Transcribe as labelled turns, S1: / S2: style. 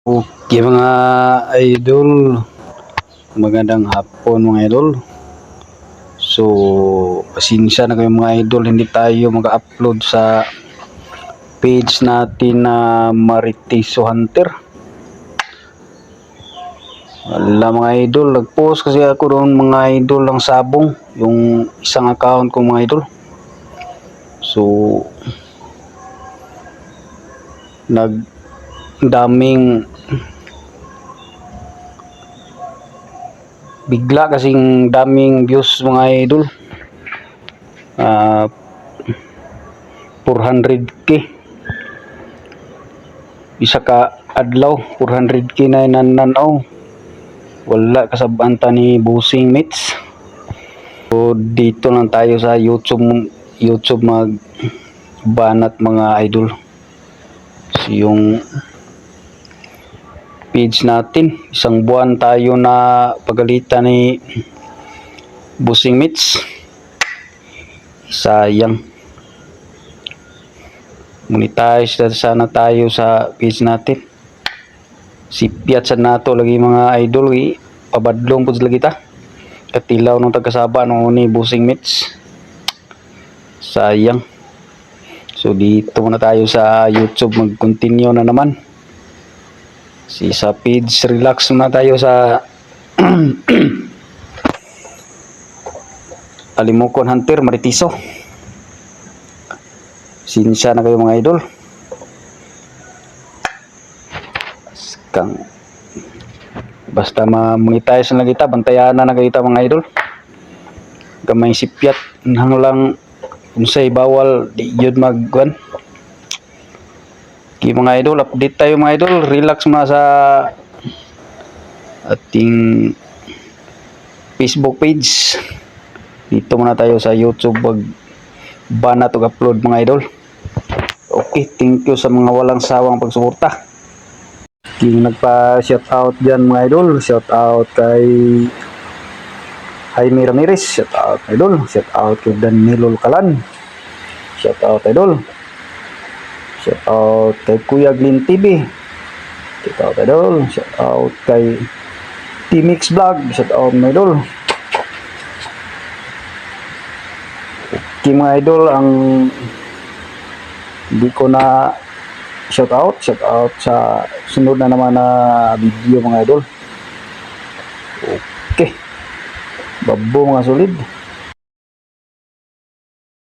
S1: Okay mga idol, magandang hapon mga idol. So, pasensya na kayo mga idol, hindi tayo mag-upload sa page natin na Maritiso Hunter. Wala mga idol, nag-post kasi ako doon mga idol ng sabong, yung isang account ko mga idol. So, daming bigla kasing daming views mga idol. 400k isa ka adlaw, 400k na nananaw. Wala kasabanta ni Bossing Mates. So dito lang tayo sa YouTube magbanat mga idol. So yung page natin, isang buwan tayo na pagalitan ni Bossing Mates. Sayang. Monetize na sana tayo sa page natin. Sipiat sa nato lagi mga idol, pabadlong po lagi ta. Katilaw ng tagkasaba nung ni Bossing Mates. Sayang. So dito muna tayo sa YouTube, mag-continue na naman. Sa page, relax muna tayo sa Alimokon Hunter Maritiso. Sinsya na kayo mga idol. Basta ma-monetize na kita, bantayan na kita mga idol. Gamay sipyat nang lang unsay bawal di yun magwan. Okay mga idol, update tayo mga idol. Relax muna sa ating Facebook page. Dito muna tayo sa YouTube, banat o upload mga idol. Okay, thank you sa mga walang sawang pagsuporta. Yung nagpa-shoutout dyan mga idol, shoutout kay Jaime Ramirez, shoutout idol, shoutout kay Danilo Calan, shoutout idol, shoutout kay Kuya Glenn TV, shoutout idol, shoutout kay T-Mix Vlog, shoutout mga idol. Okay mga idol, ang hindi ko na shoutout sa sunod na naman na video mga idol. Okay, babo mga solid.